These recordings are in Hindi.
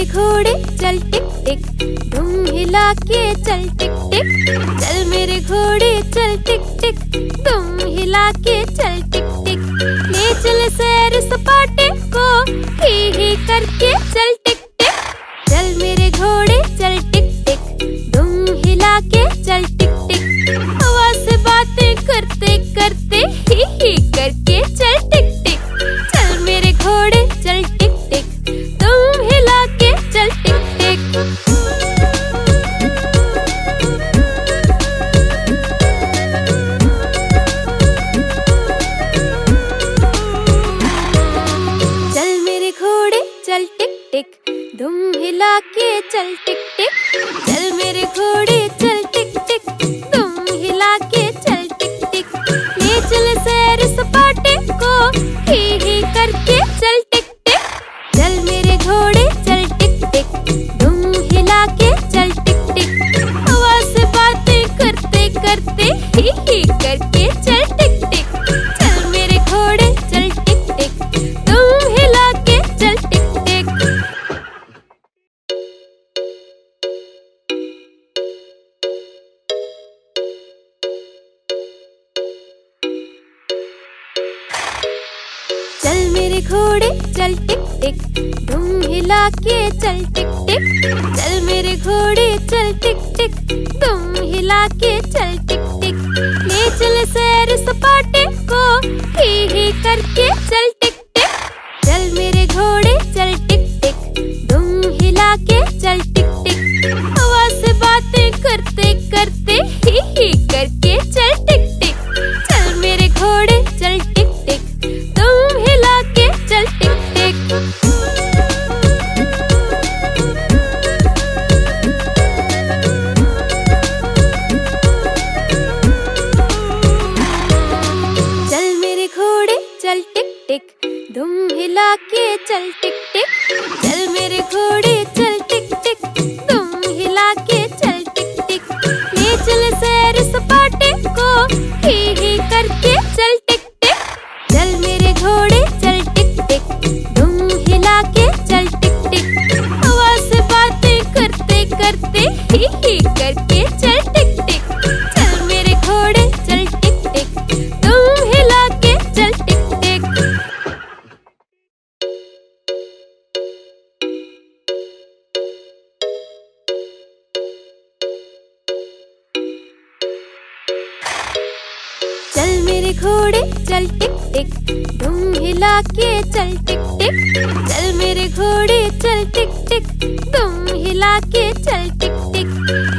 मेरे घोड़े चल टिक टिक, दुम हिला के चल टिक टिक। चल मेरे घोड़े चल टिक टिक, दुम हिला के चल टिक टिक। ले चल सैर सपाटे को ही करके चल टिक टिक। चल मेरे घोड़े चल टिक टिक, दुम हिला के चल टिक टिक। हवा से बातें करते करते ही करके चल टिक टिक। चल मेरे घोड़े चल टिक टिक, तुम हिला के चल टिक टिक। चल मेरे घोड़े चल टिक टिक, तुम हिला के चल टिक टिक। चल मेरे घोड़े चल टिक टिक, तुम हिला के चल टिक टिक। ले चल सैर सपाटे को ही करके चल टिक टिक। चल मेरे घोड़े चल टिक टिक, तुम हिला के चल टिक टिक। हवा से बातें करते करते ही करके चल टिक टिक। चल मेरे घोड़े चल टिक टिक, तुम हिला के चल टिक टिक। चल मेरे घोड़े चल टिक टिक, तुम हिला के चल टिक टिक। चल मेरे घोड़े चल टिक टिक, तुम हिला के चल टिक टिक। ले चल सैर सपाटे को ही करके चल टिक टिक। चल मेरे घोड़े चल टिक टिक, तुम हिला के चल टिक टिक। हवा से बातें करते करते ही करके चल टिक टिक। चल मेरे घोड़े चल टिक टिक, तुम हिला के चल टिक टिक। चल मेरे घोड़े चल टिक टिक, तुम हिला के चल टिक टिक। चल मेरे घोड़े चल टिक टिक, तुम हिला के चल टिक टिक। ले चल सैर सपाटे को ही करके चल टिक टिक। चल मेरे घोड़े चल टिक टिक, तुम हिला के चल टिक टिक। हवा से बातें करते करते ही करके चल टिक टिक। चल मेरे घोड़े चल टिक टिक, तुम हिला के चल टिक टिक। चल मेरे घोड़े चल टिक टिक, तुम हिला के चल टिक टिक। चल मेरे घोड़े चल टिक टिक, तुम हिला के चल टिक टिक।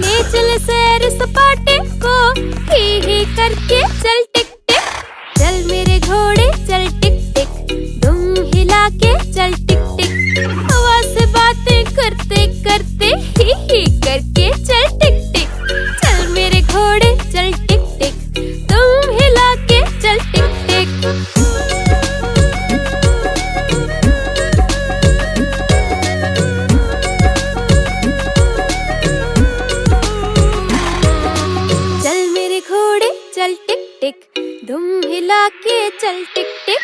ले चल सैर सपाटे को ही करके चल टिक टिक। चल मेरे घोड़े चल टिक टिक, तुम हिला के चल टिक टिक। हवा से बातें करते करते ही करके चल टिक टिक। चल मेरे घोड़े चल टिक टिक, तुम हिला के चल टिक टिक। चल मेरे घोड़े चल टिक टिक, तुम हिला के चल टिक टिक।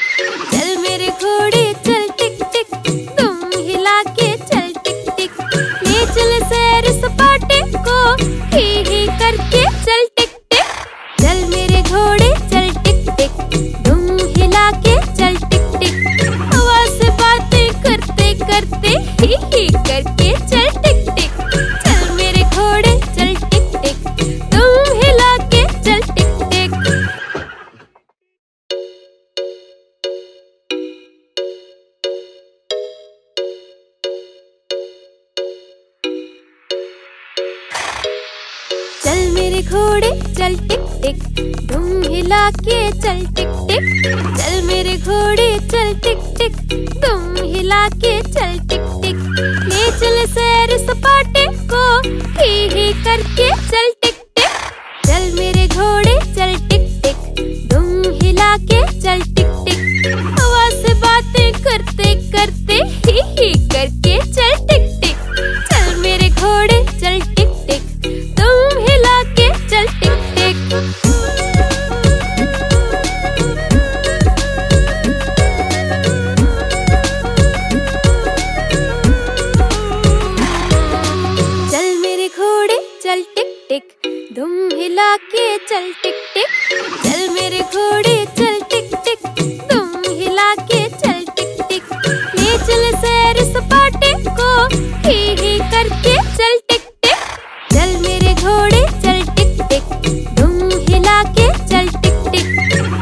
चल मेरे घोड़े चल टिक टिक, तुम हिला के चल टिक टिक। ले चल सैर सपाटे को ही करके चल टिक टिक। चल मेरे घोड़े चल टिक टिक, तुम हिला के चल टिक टिक। हवा से बातें करते करते ही करके चल टिक टिक। चल मेरे घोड़े चल टिक टिक, तुम हिला के चल टिक टिक। चल मेरे घोड़े चल टिक टिक, तुम हिला के चल टिक टिक। चल मेरे घोड़े चल टिक टिक, तुम हिला के चल टिक टिक। ले चल सैर सपाटे को ही करके चल टिक टिक। चल मेरे घोड़े चल टिक टिक, तुम हिला के चल टिक टिक। हवा से बातें करते करते ही करके चल टिक टिक। चल मेरे घोड़े चल टिक टिक, तुम हिला के चल टिक टिक। टिक दुम हिला के चल टिक टिक। चल मेरे घोड़े चल टिक टिक दुम हिला के चल टिक टिक। ले चल सैर सपाटे को ही करके चल टिक टिक। चल मेरे घोड़े चल टिक टिक दुम हिला के चल टिक टिक।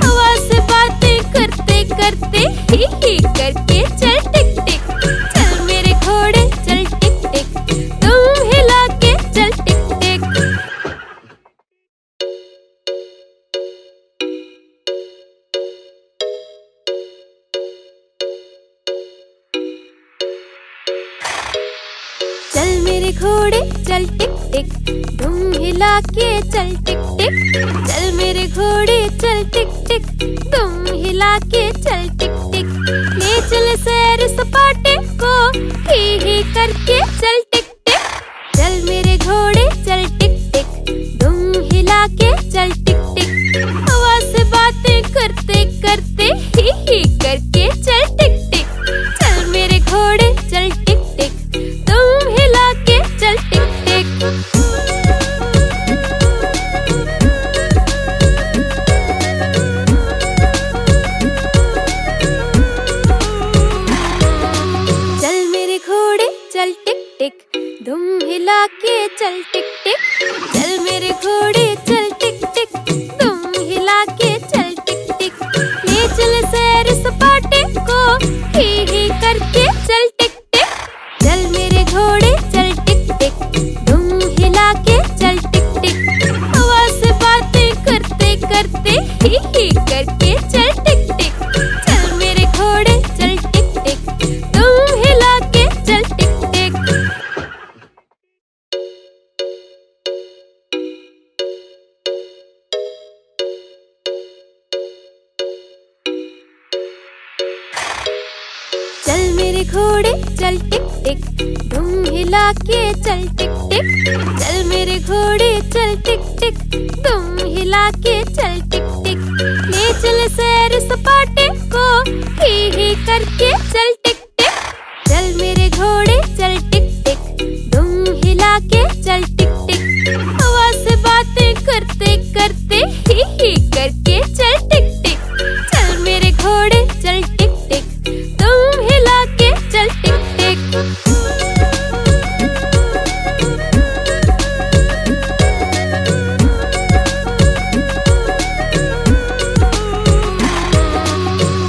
हवा से बातें करते करते ही करके चल टिक टिक। चल मेरे घोड़े चल टिक टिक दुम हिला के चल टिक टिक। चल मेरे घोड़े चल टिक टिक दुम हिला के चल टिक टिक। चल मेरे घोड़े चल टिक टिक दुम हिला के चल टिक टिक। ले चल सैर सपाटे को ही करके चल टिक टिक। चल मेरे घोड़े चल टिक टिक दुम हिला के चल टिक टिक। हवा से बातें करते करते ही करके चल टिक टिक। चल मेरे घोड़े चल टिक टिक दुम हिला के चल टिक टिक। चल मेरे घोड़े चल टिक टिक दुम हिला के चल टिक टिक। चल मेरे घोड़े चल टिक टिक दुम हिला के चल टिक टिक। ले चल सैर सपाटे को ही करके चल टिक टिक। चल मेरे घोड़े चल टिक टिक दुम हिला के चल टिक टिक। हवा से बातें करते करते ही करके चल टिक टिक। चल मेरे घोड़े चल टिक टिक दुम हिला के चल टिक टिक। चल मेरे घोड़े चल टिक टिक दुम हिला के चल टिक टिक। चल मेरे घोड़े चल टिक टिक दुम हिला के चल टिक टिक। ले चल सैर सपाटे को ही करके चल टिक टिक। चल मेरे घोड़े चल टिक टिक दुम हिला के चल टिक टिक। हवा से बातें करते करते ही करके चल टिक टिक। चल मेरे घोड़े चल टिक टिक दुम हिला के चल टिक टिक।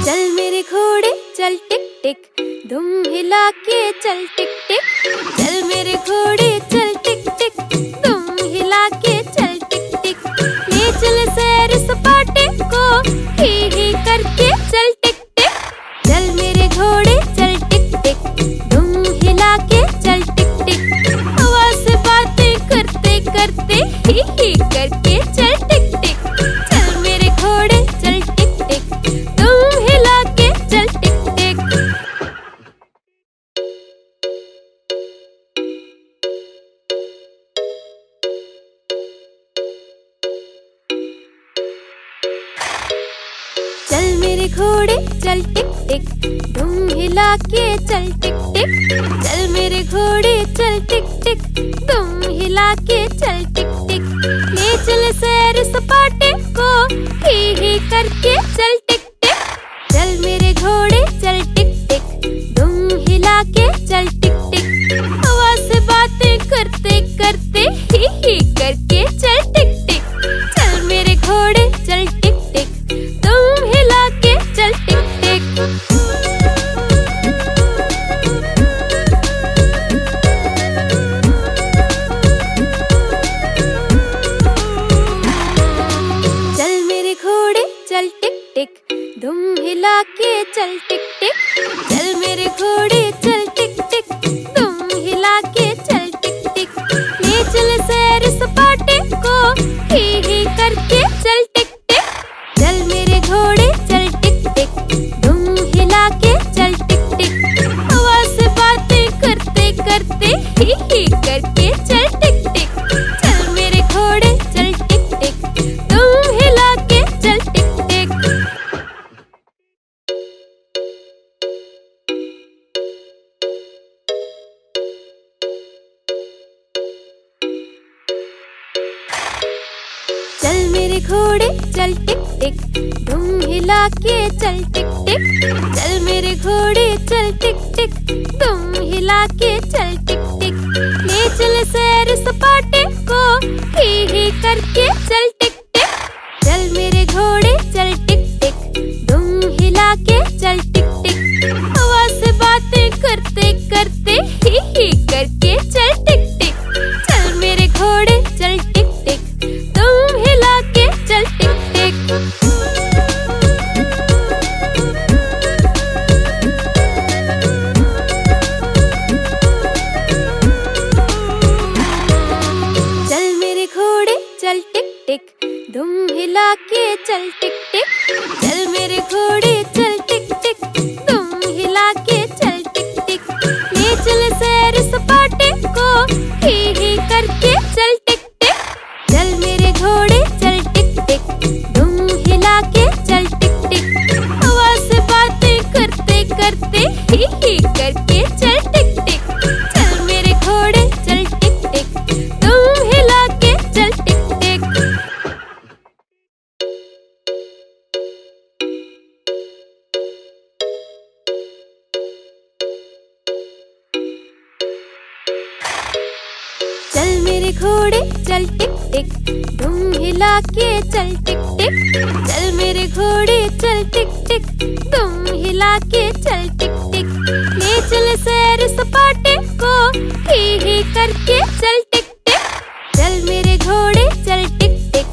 चल मेरे घोड़े चल टिक टिक दुम हिला के चल टिक टिक। चल मेरे घोड़े चल टिक टिक दुम हिला के चल टिक टिक। ले चल सैर सपाटे को ही करके चल टिक टिक। चल मेरे घोड़े चल टिक टिक दुम हिला के चल टिक टिक। हवा से बातें करते करते ही करके चल टिक टिक। चल मेरे घोड़े चल टिक टिक दुम हिला के चल टिक टिक। चल मेरे घोड़े चल टिक टिक दुम हिला के चल टिक टिक। चल मेरे घोड़े चल टिक टिक दुम हिला के चल टिक टिक। ले चल सैर सपाटे को ही करके चल टिक टिक। चल मेरे घोड़े चल टिक टिक दुम हिला के चल टिक टिक। हवा से बातें करते करते ही करके चल टिक टिक। चल मेरे घोड़े चल टिक टिक दुम हिला के चल टिक टिक। चल मेरे घोड़े चल टिक टिक दुम हिला के चल टिक टिक। चल मेरे घोड़े चल टिक टिक दुम हिला के चल टिक टिक। ले चल सैर सपाटे को ही करके चल टिक टिक। चल मेरे घोड़े चल टिक टिक दुम हिला के चल टिक टिक। हवा से बातें करते करते ही करके चल टिक टिक। चल मेरे घोड़े चल टिक टिक दुम हिला के चल टिक टिक। मेरे घोड़े चल टिक टिक, दुम हिला के चल टिक टिक। चल मेरे घोड़े चल टिक टिक, दुम हिला के चल टिक टिक। ले चल सैर सपाटे को, ही करके चल टिक टिक। चल मेरे घोड़े चल टिक टिक, दुम हिला के चल टिक टिक। हवा से बातें करते करते ही करके चल टिक टिक। चल मेरे घोड़े चल टिक टिक, दुम हिला के चल टिक टिक। चल मेरे घोड़े चल टिक टिक, दुम हिला के चल टिक टिक। चल मेरे घोड़े चल टिक टिक, दुम हिला के चल टिक टिक। ले चल सैर सपाटे को, ही करके चल टिक टिक। चल मेरे घोड़े चल टिक टिक, दुम हिला के चल टिक टिक। हवा से बातें करते करते ही करके चल टिक टिक। चल मेरे घोड़े चल टिक टिक, दुम हिला के चल टिक टिक। चल मेरे घोड़े चल टिक टिक, दुम हिला के चल टिक टिक। चल मेरे घोड़े चल टिक टिक, दुम हिला के चल टिक टिक। ले चल सैर सपाटे को, ही करके चल टिक टिक। चल मेरे घोड़े चल टिक टिक,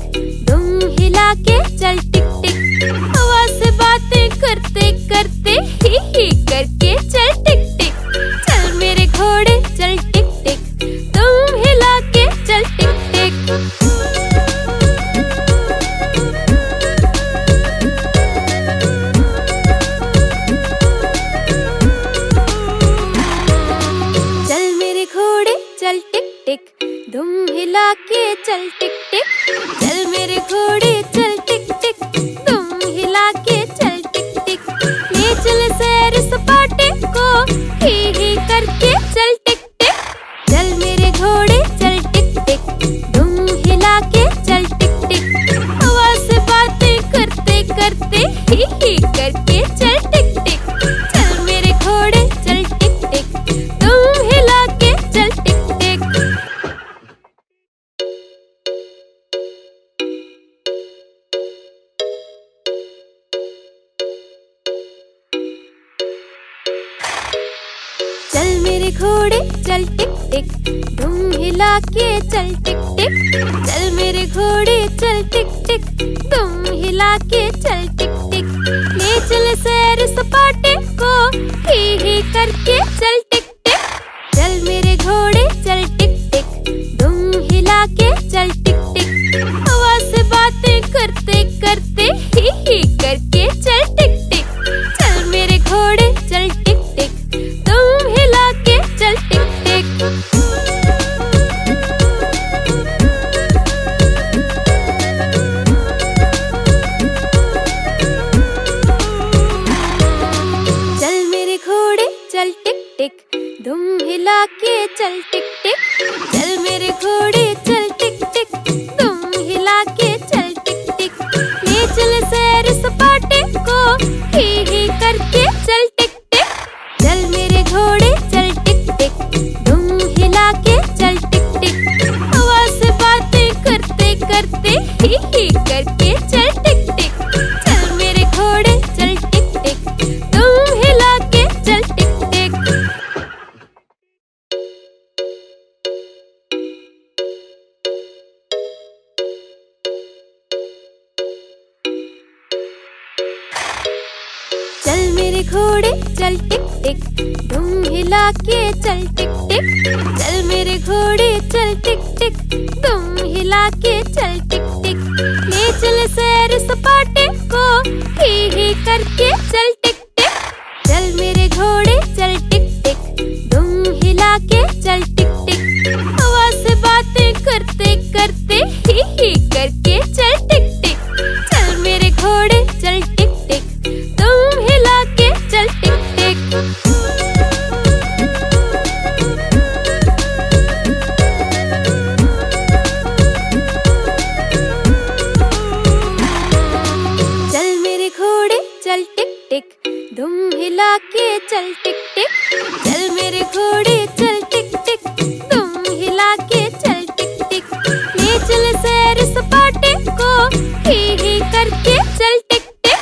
दुम हिला के चल टिक टिक। हवा से बातें करते करते ही करके चल टिक टिक। चल मेरे घोड़े चल टिक टिक, दुम हिला के चल टिक टिक। चल मेरे घोड़े चल टिक टिक, दुम हिला के चल टिक टिक। चल मेरे घोड़े चल टिक टिक, दुम हिला के चल टिक टिक। ले चल सैर सपाटे को, ही करके चल टिक टिक। चल मेरे घोड़े चल टिक टिक, दुम हिला के चल टिक टिक। हवा से बातें करते करते ही करके चल टिक टिक। चल मेरे घोड़े चल टिक टिक, दुम हिला के चल टिक टिक। चल मेरे घोड़े चल टिक टिक, दुम हिला के चल टिक टिक। चल मेरे घोड़े चल टिक टिक, दुम हिला के चल टिक टिक। ले चल सैर सपाटे को, ही करके चल टिक टिक। चल मेरे घोड़े चल टिक टिक, दुम हिला के चल टिक टिक। हवा से बातें करते करते ही करके चल टिक टिक। चल मेरे घोड़े चल टिक टिक, दुम हिला के चल टिक टिक। चल मेरे घोड़े चल टिक टिक, दुम हिला के चल टिक टिक। चल मेरे घोड़े चल टिक टिक, दुम हिला के चल टिक टिक। ले चल सैर सपाटे को, ही करके चल टिक टिक। चल मेरे घोड़े चल टिक टिक, दुम हिला के चल टिक टिक। हवा से बातें करते करते ही करके चल टिक टिक। चल मेरे घोड़े चल टिक टिक, दुम हिला के चल टिक टिक। चल मेरे घोड़े चल टिक टिक, दुम हिला के चल टिक टिक। चल मेरे घोड़े चल टिक टिक, दुम हिला के चल टिक टिक। ले चल सैर सपाटे को, ही करके चल टिक टिक। चल मेरे घोड़े चल टिक टिक, दुम हिला के चल टिक टिक। हवा से बातें करते करते ही करके चल टिक टिक। चल मेरे घोड़े चल टिक टिक, दुम हिला के चल टिक टिक। चल टिक टिक, चल मेरे घोड़े चल टिक टिक, तुम हिला के चल टिक टिक, ले चल सैर सपाटे को ही करके चल टिक टिक,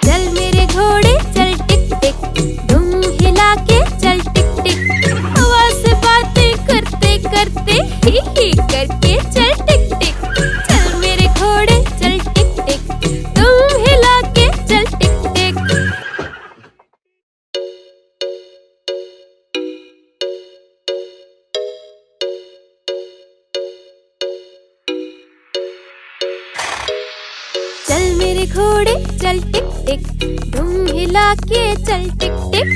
चल मेरे घोड़े चल टिक टिक, तुम हिला के चल टिक टिक, हवा से बातें करते करते ही करके चल टिक टिक, चल मेरे घोड़े चल टिक टिक, तुम हिला के चल टिक टिक। चल मेरे घोड़े चल टिक टिक, तुम हिला के चल टिक टिक,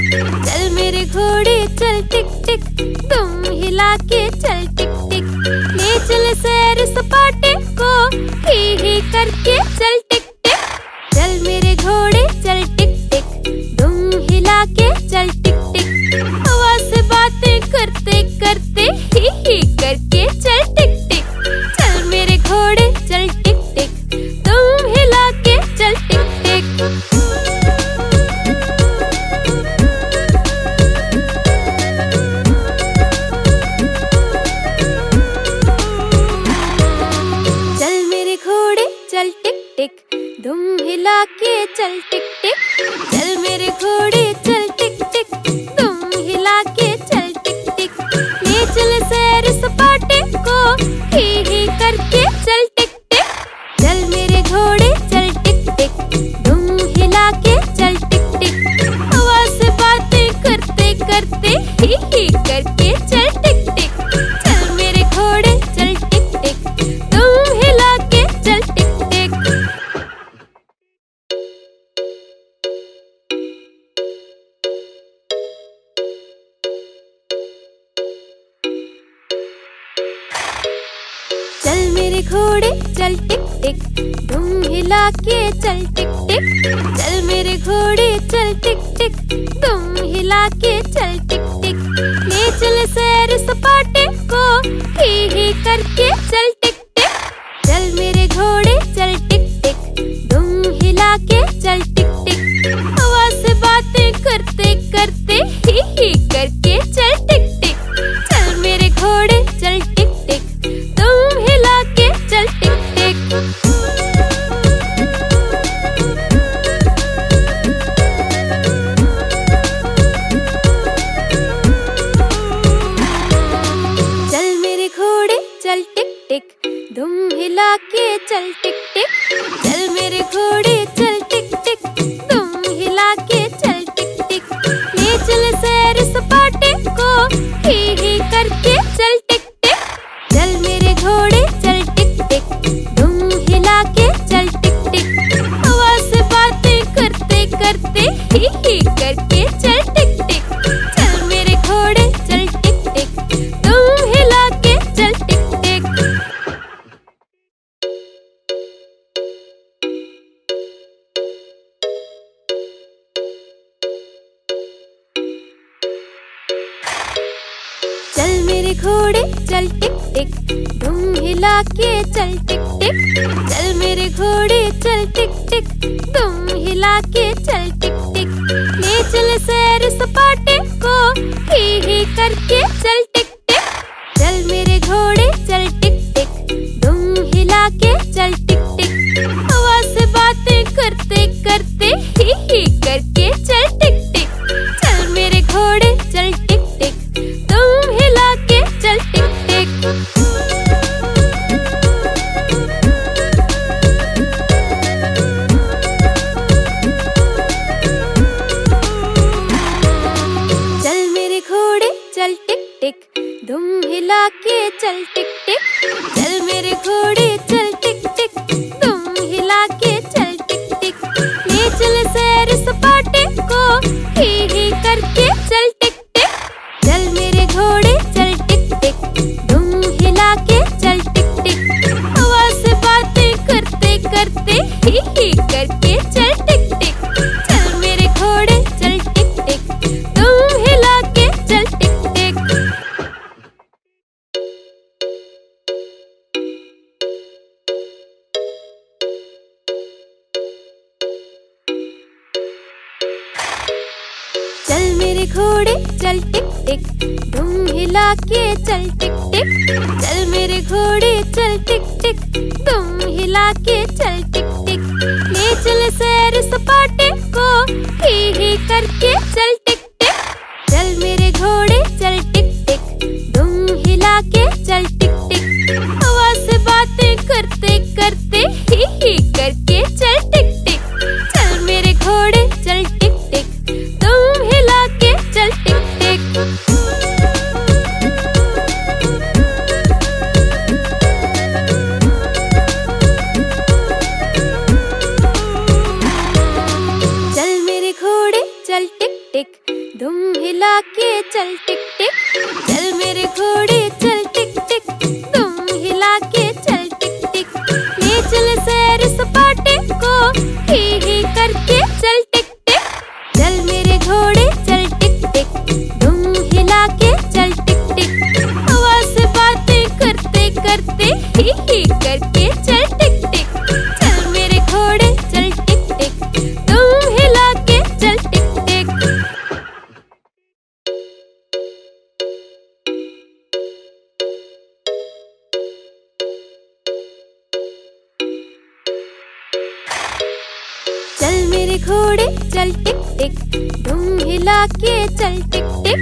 चल मेरे घोड़े चल टिक टिक, तुम हिला के चल टिक टिक, ले चल सैर सपाटे को ही करके चल टिक टिक, चल मेरे घोड़े चल टिक टिक, तुम हिला के चल टिक टिक, हवा से बातें करते करते ही करके चल टिक टिक, चल मेरे घोड़े चल टिक टिक, तुम हिला के चल टिक टिक। चल मेरे घोड़े चल टिक टिक, तुम हिला के चल टिक टिक, चल मेरे घोड़े चल टिक टिक, तुम हिला के चल टिक टिक, ले चल सैर सपाटे को ही करके चल टिक टिक, चल मेरे घोड़े चल टिक टिक, तुम हिला के चल टिक टिक, हवा से बातें करते करते ही करके चल टिक टिक, चल मेरे घोड़े चल टिक टिक, तुम हिला के चल टिक टिक। चल मेरे घोड़े चल टिक टिक, तुम हिला के चल टिक टिक, चल मेरे घोड़े चल टिक टिक, तुम हिला के चल टिक टिक, ले चल सैर सपाटे को ही करके चल टिक टिक, चल मेरे घोड़े चल टिक टिक, तुम हिला के चल टिक टिक, हवा से बातें करते करते ही करके चल टिक टिक, चल मेरे घोड़े चल टिक टिक, तुम हिला के चल टिक टिक। चल मेरे घोड़े चल टिक टिक, तुम हिला के चल टिक टिक, चल मेरे घोड़े चल टिक टिक, तुम हिला के चल टिक टिक, ले चल सैर सपाटे को ही करके चल टिक टिक, चल मेरे घोड़े चल टिक टिक, तुम हिला के चल टिक टिक, हवा से बातें करते करते ही करके चल टिक टिक, चल मेरे घोड़े चल टिक टिक, तुम हिला के चल टिक टिक। चल मेरे घोड़े चल टिक टिक, तुम हिला के चल टिक टिक, चल मेरे घोड़े चल टिक टिक, तुम हिला के चल टिक टिक, ले चल सैर सपाटे को ही करके चल टिक टिक, चल मेरे घोड़े चल टिक टिक, तुम हिला के चल टिक टिक, हवा से बातें करते करते ही करके चल टिक टिक, चल मेरे घोड़े चल टिक टिक, तुम हिला के चल टिक टिक। चल मेरे घोड़े चल टिक टिक, तुम हिला के चल टिक टिक, चल मेरे घोड़े चल टिक टिक, तुम हिला के चल टिक टिक, ले चल सैर सपाटे मेरे घोड़े चल टिक टिक, दुम हिला के चल टिक टिक। चल मेरे घोड़े चल टिक टिक, दुम हिला के चल टिक टिक। ले चल सैर सपाटे को, ही करके चल टिक टिक। चल मेरे घोड़े चल टिक टिक, दुम हिला के चल टिक टिक। हवा से बातें करते करते ही करके चल टिक टिक। चल मेरे घोड़े चल टिक टिक, दुम हिला के चल टिक टिक। चल मेरे घोड़े चल टिक टिक, दुम हिला के चल टिक टिक। चल मेरे घोड़े चल टिक टिक, दुम हिला के चल टिक टिक। ले चल सैर सपाटे को, ही करके चल टिक टिक। चल मेरे घोड़े चल टिक टिक, दुम हिला के चल टिक टिक। हवा से बातें करते करते ही करके चल टिक टिक। चल मेरे घोड़े चल टिक टिक, दुम हिला के चल टिक टिक। चल मेरे घोड़े चल टिक टिक, दुम हिला के चल टिक टिक।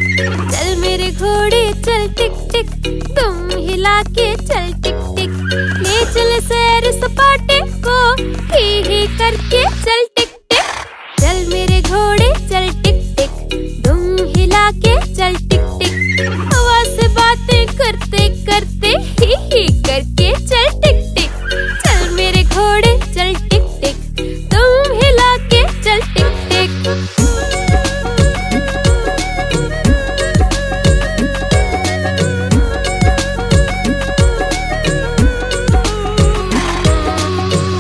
चल मेरे घोड़े चल टिक टिक, दुम हिला के चल टिक टिक। ले चल सैर सपाटे को, ही करके चल टिक टिक। चल मेरे घोड़े चल टिक टिक, दुम हिला के चल टिक टिक। हवा से बातें करते करते ही करके चल टिक टिक। चल मेरे घोड़े चल टिक टिक, दुम हिला के चल टिक टिक।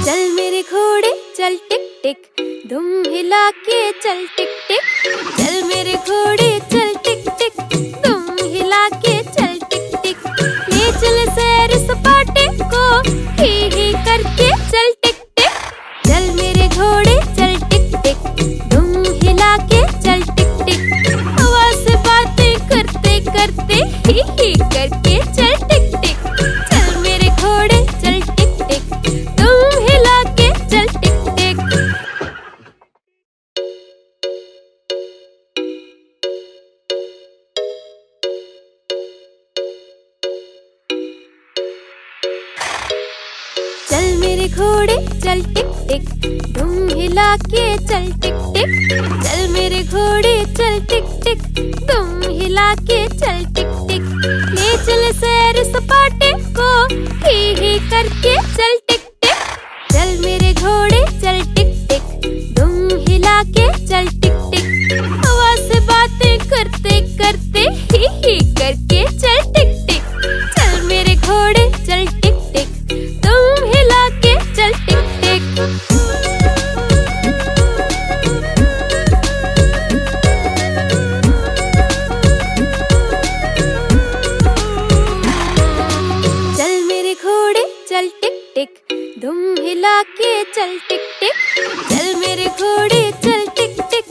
चल मेरे घोड़े चल टिक टिक, दुम हिला के चल टिक टिक। चल मेरे घोड़े चल टिक टिक, दुम हिला के चल टिक टिक। ले चल सैर सपाटे को, ही करके चल टिक टिक। चल मेरे घोड़े चल टिक टिक, दुम हिला के चल टिक टिक। हवा से बातें करते करते ही करके चल टिक टिक। चल मेरे घोड़े चल टिक टिक, दुम हिला के चल टिक टिक। चल मेरे घोड़े चल टिक टिक, दुम हिला के चल टिक टिक। चल मेरे घोड़े चल टिक टिक, दुम हिला के चल टिक टिक। ले चल सैर सपाटे को, ही करके चल टिक टिक। चल मेरे घोड़े चल टिक टिक, दुम हिला के चल टिक टिक। हवा से बातें करते करते ही करके चल टिक टिक। चल मेरे घोड़े चल टिक टिक, दुम हिला के चल टिक टिक। चल मेरे घोड़े चल टिक टिक, दुम हिला के चल टिक टिक। चल मेरे घोड़े चल टिक टिक,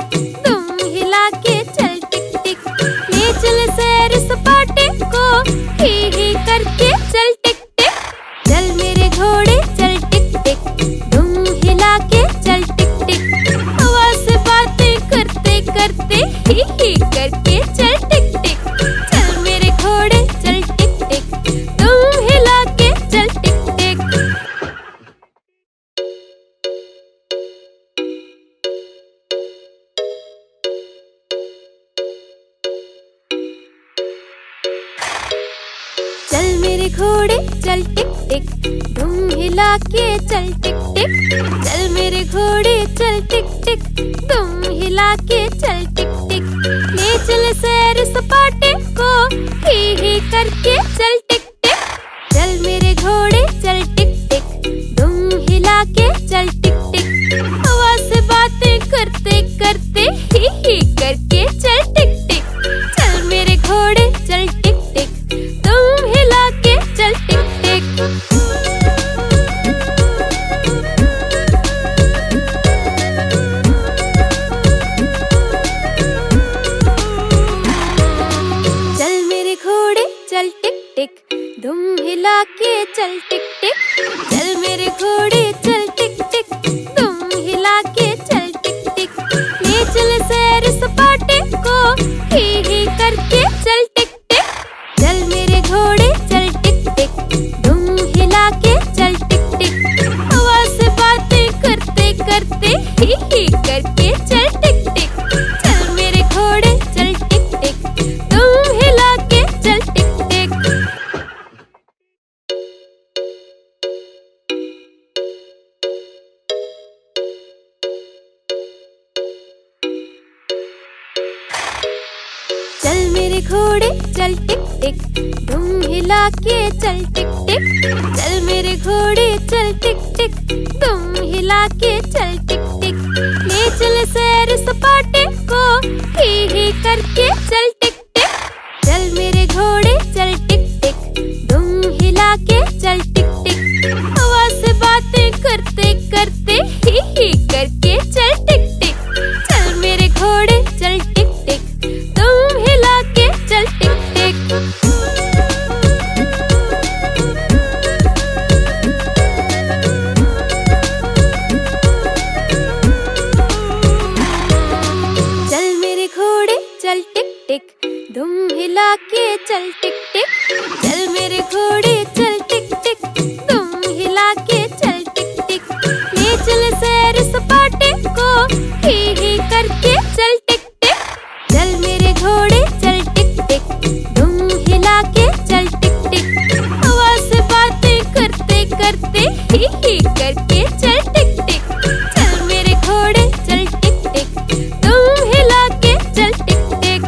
दुम हिला के चल टिक टिक। ले चल सैर सपाटे को, ही करके चल टिक टिक। चल मेरे घोड़े चल टिक टिक, दुम हिला के चल टिक टिक। हवा से बातें करते करते ही करके चल टिक टिक। चल मेरे घोड़े चल टिक टिक, दुम हिला के चल टिक टिक। चल मेरे घोड़े चल टिक टिक, दुम हिला के चल टिक टिक। चल मेरे घोड़े चल टिक टिक, दुम हिला के चल टिक टिक। ले चल सैर सपाटे को, ही करके चल टिक टिक। चल मेरे घोड़े चल टिक टिक, दुम हिला के चल टिक टिक। हवा से बातें करते करते ही करके चल टिक टिक। चल मेरे घोड़े चल टिक टिक, दुम हिला के चल टिक टिक। करके चल टिक टिक। चल मेरे घोड़े चल टिक टिक, दुम हिला के चल टिक टिक। हवा से बातें करते करते ही करके चल टिक टिक। चल मेरे घोड़े चल टिक टिक, दुम हिला के चल टिक टिक। चल मेरे घोड़े चल टिक टिक, दुम हिला के चल टिक टिक। चल मेरे घोड़े चल टिक टिक, दुम हिला के चल टिक टिक। ले चल सैर सपाटे को ही करके चल टिक टिक। चल मेरे घोड़े चल टिक टिक, दुम हिला के चल टिक टिक। हवा से बातें करते करते ही करके चल टिक टिक। चल मेरे घोड़े चल टिक टिक, दुम हिला के चल टिक टिक। चल मेरे घोड़े चल टिक टिक, दुम हिला के चल टिक टिक। चल मेरे घोड़े चल टिक टिक, दुम हिला के चल टिक टिक। ले चल सैर सपाटे को ही करके चल टिक टिक। चल मेरे घोड़े चल टिक टिक, दुम हिला के चल टिक टिक। हवा से बातें करते करते ही करके चल टिक टिक। चल मेरे घोड़े चल टिक टिक, दुम हिला के चल टिक टिक।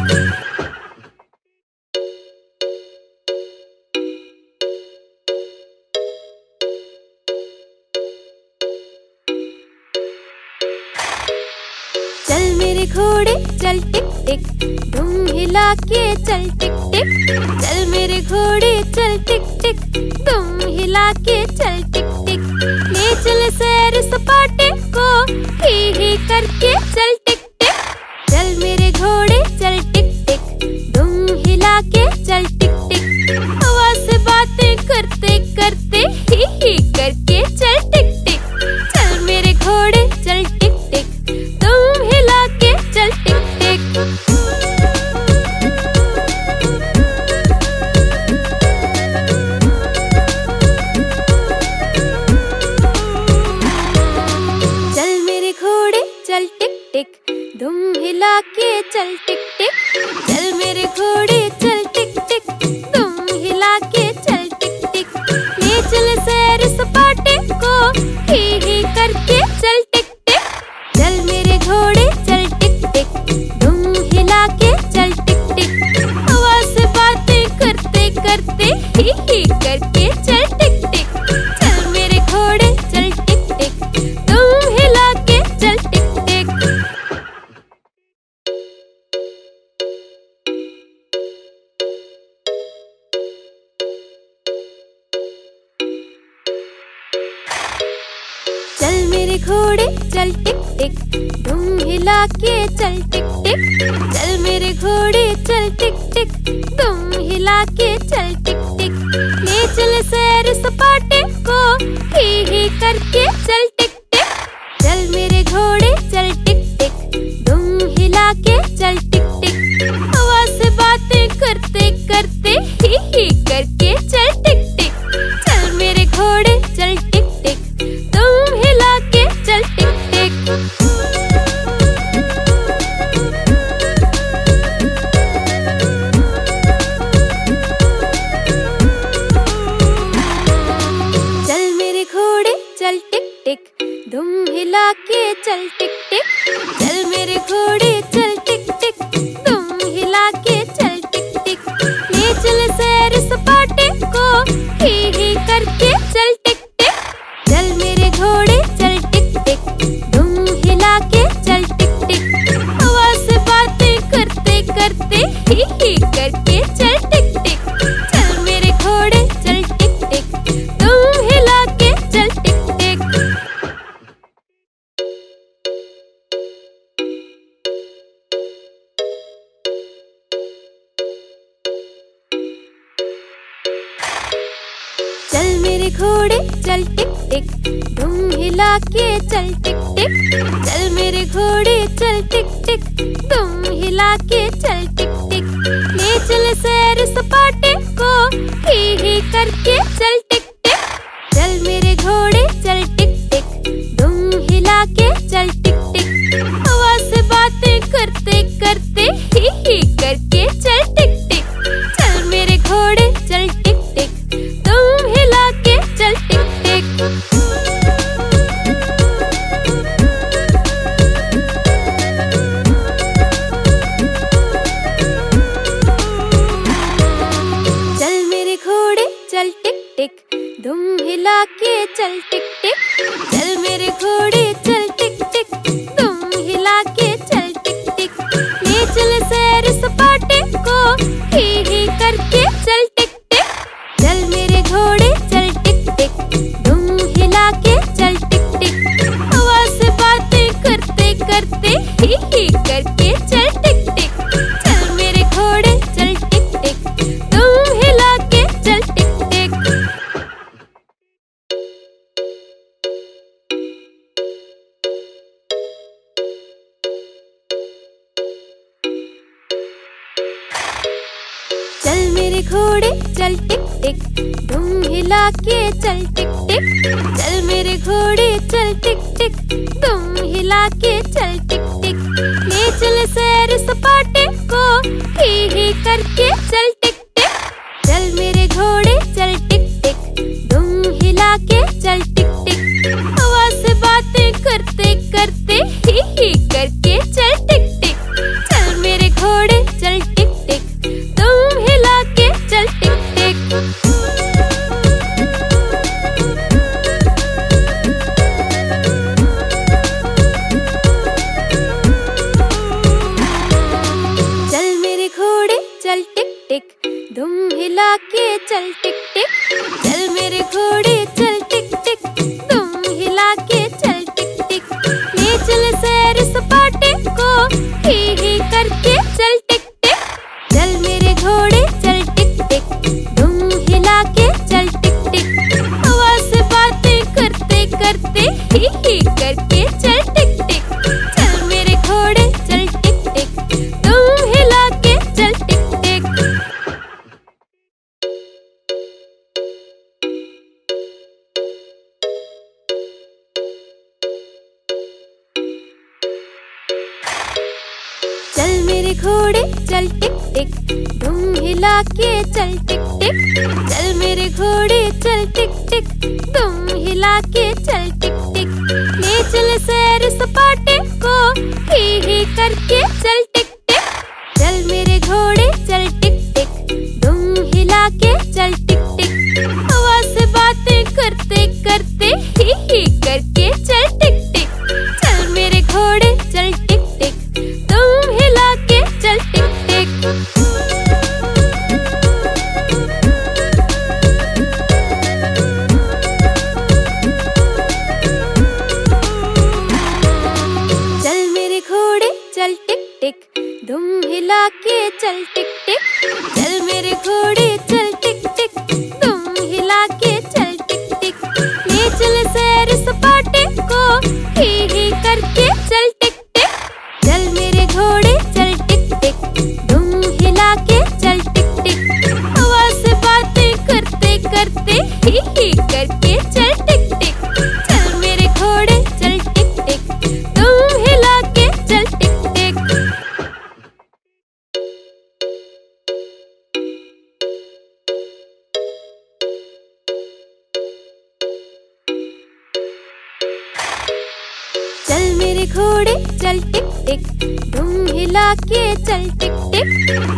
चल मेरे घोड़े चल टिक टिक, दुम हिला के चल टिक टिक। चल मेरे घोड़े चल टिक टिक, दुम हिला के चल टिक टिक। ले चल सैर सपाटे को ही करके चल टिक टिक। चल मेरे घोड़े चल टिक टिक, दुम हिला के चल टिक टिक। हवा से बातें करते करते ही करके चल टिक टिक। चल मेरे घोड़े चल टिक टिक, दुम हिला के चल टिक टिक। चल मेरे घोड़े चल टिक टिक, दुम हिला के चल टिक टिक। चल मेरे घोड़े चल टिक टिक, दुम हिला के चल टिक टिक। ले चल सैर सपाटे को ही करके चल टिक टिक। चल मेरे घोड़े चल टिक टिक, दुम हिला के चल टिक टिक। हवा से बातें करते करते ही करके चल टिक टिक। चल मेरे घोड़े चल टिक टिक, दुम हिला के चल टिक टिक। चल मेरे घोड़े चल टिक टिक, दुम हिला के चल टिक टिक। चल मेरे घोड़े चल टिक टिक, दुम हिला के चल टिक टिक। ले चल सैर सपाटे को ही करके चल टिक टिक। चल मेरे घोड़े चल टिक टिक, दुम हिला के चल टिक टिक। हवा से बातें करते करते ही करके चल टिक टिक। चल मेरे घोड़े चल टिक टिक, दुम हिला के चल टिक टिक। चल मेरे घोड़े चल टिक टिक, दुम हिला के चल टिक टिक। चल मेरे घोड़े चल टिक टिक, दुम हिला के चल टिक टिक। ले चल सैर सपाटे को ही करके चल टिक टिक। चल मेरे घोड़े चल टिक टिक, दुम हिला के चल टिक टिक। हवा से बातें करते करते ही करके चल टिक टिक। चल मेरे घोड़े चल टिक टिक, दुम हिला के चल टिक टिक। चल मेरे घोड़े चल टिक टिक, दुम हिला के चल टिक टिक। चल मेरे घोड़े चल टिक टिक, दुम हिला के चल टिक टिक। ले चल सैर सपाटे को, ही करके चल टिक टिक। चल मेरे घोड़े चल टिक टिक, दुम हिला के चल टिक टिक। हवा से बातें करते करते ही करके चल टिक टिक। चल मेरे घोड़े चल टिक टिक, दुम हिला के चल टिक टिक। चल मेरे घोड़े चल टिक टिक, दुम हिला के चल टिक टिक। चल मेरे घोड़े चल टिक टिक, दुम हिला के चल टिक टिक। ले चल सैर सपाटे को, ही करके चल टिक टिक। चल मेरे घोड़े चल टिक टिक, दुम हिला के चल टिक टिक। हवा से बातें करते करते ही करके चल टिक टिक। चल मेरे घोड़े चल टिक टिक, दुम हिला के चल टिक टिक। चल मेरे घोड़े चल टिक टिक, दुम हिला के चल टिक टिक। चल मेरे घोड़े चल टिक टिक, दुम हिला के चल टिक टिक। ले चल सैर सपाटे को, ही करके चल टिक टिक। चल मेरे घोड़े चल टिक टिक, दुम हिला के चल टिक टिक। हवा से बातें करते करते ही करके चल टिक टिक। चल मेरे घोड़े चल टिक टिक, दुम हिला के चल टिक टिक। चल मेरे घोड़े चल टिक टिक, दुम हिला के चल टिक टिक। चल मेरे घोड़े चल टिक टिक, दुम हिला के चल टिक टिक। ले चल सैर सपाटे को, ही करके चल टिक टिक। चल मेरे घोड़े चल टिक टिक, दुम हिला के चल टिक टिक। हवा से बातें करते करते ही करके चल टिक टिक। चल मेरे घोड़े चल टिक टिक, दुम हिला के चल टिक टिक। चल मेरे घोड़े चल टिक टिक, दुम हिला के चल टिक टिक। चल मेरे घोड़े चल टिक टिक, दुम हिला के चल टिक टिक। ले चल सैर सपाटे को, ही करके चल टिक टिक। चल मेरे घोड़े चल टिक टिक, दुम हिला के चल टिक टिक। हवा से बातें करते करते ही करके चल टिक टिक। चल मेरे घोड़े चल टिक टिक, दुम हिला के चल टिक टिक। चल मेरे घोड़े चल टिक टिक, दुम हिला के चल टिक टिक। चल मेरे घोड़े चल टिक टिक, दुम हिला के चल टिक टिक। ले चल सैर सपाटे को, ही करके चल टिक टिक। चल मेरे घोड़े चल टिक टिक, दुम हिला के चल टिक टिक। हवा से बातें करते करते ही करके चल टिक टिक। चल मेरे घोड़े चल टिक टिक, दुम हिला के चल टिक टिक। चल मेरे घोड़े चल टिक टिक, दुम हिला के चल टिक टिक।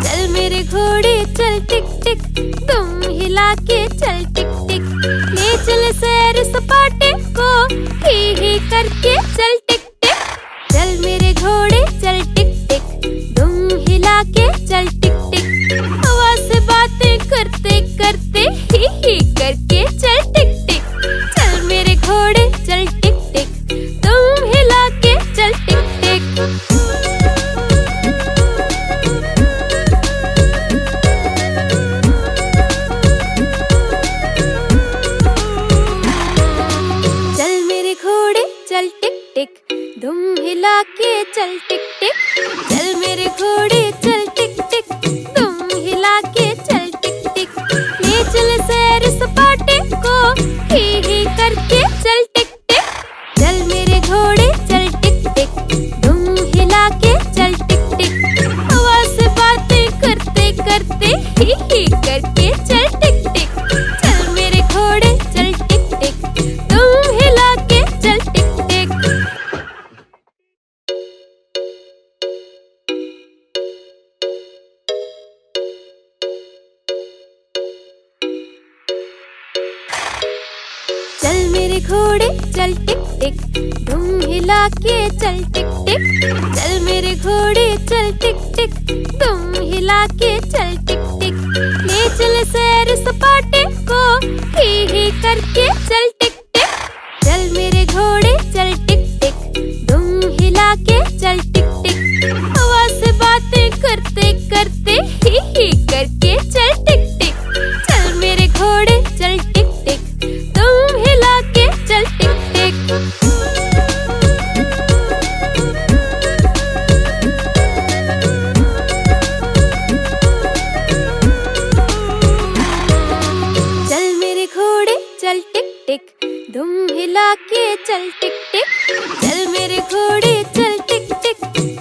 चल मेरे घोड़े चल टिक टिक, दुम हिला के चल टिक टिक। ले चल सैर सपाटे को, ही करके चल टिक टिक। चल मेरे घोड़े चल टिक टिक, दुम हिला के चल टिक टिक। हवा से बातें करते करते ही करके चल टिक टिक। चल मेरे घोड़े चल टिक टिक, दुम हिला के चल टिक टिक। चल मेरे घोड़े चल टिक टिक, दुम हिला के चल टिक टिक। चल मेरे घोड़े चल टिक टिक, दुम ही करके चल टिक टिक। चल मेरे घोड़े चल टिक टिक, दुम हिला के चल टिक टिक। हवा से बातें करते करते ही करके चल टिक टिक। चल मेरे घोड़े चल टिक टिक, दुम हिला के चल टिक टिक। चल मेरे घोड़े चल टिक टिक, दुम हिला के चल टिक टिक। चल मेरे घोड़े चल टिक टिक, दुम हिला के चल टिक टिक। ले चल सैर सपाटे को ही करके चल टिक टिक। चल मेरे घोड़े चल टिक टिक, दुम हिला के चल टिक टिक। हवा से बातें करते करते ही करके चल टिक टिक। चल मेरे घोड़े चल टिक टिक, दुम हिला के चल टिक टिक। चल मेरे घोड़े चल टिक टिक, दुम हिला के चल टिक टिक। चल मेरे घोड़े चल टिक टिक,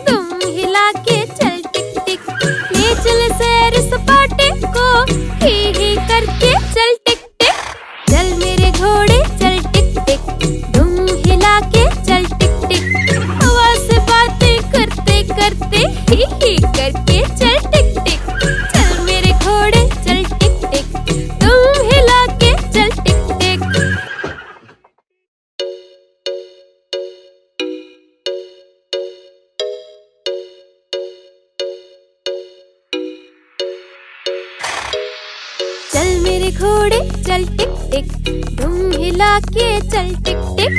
दुम हिला के चल टिक टिक। ले चल सैर सपाटे को ही करके चल टिक टिक। चल मेरे घोड़े चल टिक टिक, दुम हिला के चल टिक टिक। हवा से बातें करते करते ही करके चल टिक टिक। चल मेरे घोड़े चल टिक टिक, दुम हिला के चल टिक टिक। चल मेरे घोड़े चल टिक टिक, दुम हिला के चल टिक टिक।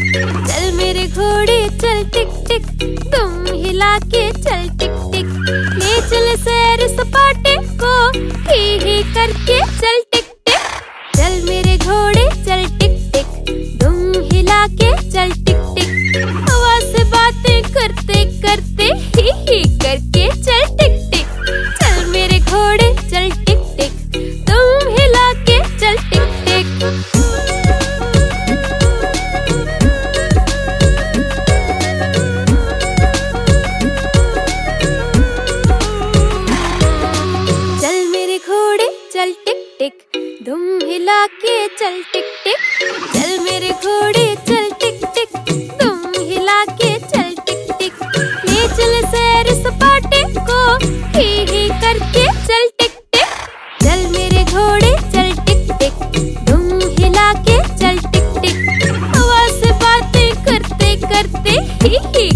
चल मेरे घोड़े चल टिक टिक, दुम हिला के चल टिक टिक। ले चल सैर सपाटे को ही करके चल टिक टिक। चल मेरे घोड़े चल टिक टिक, दुम हिला के चल टिक टिक। हवा से बातें करते करते ही करके चल टिक टिक। चल मेरे घोड़े चल टिक टिक, दुम हिला के चल टिक टिक। चल मेरे घोड़े चल टिक टिक, दुम हिला के चल टिक टिक। चल मेरे घोड़े चल टिक टिक, दुम हिला के चल टिक टिक। ले चल सैर सपाटे को ही करके चल टिक टिक। चल मेरे घोड़े चल टिक टिक, दुम हिला के चल टिक टिक। हवा से बातें करते करते ही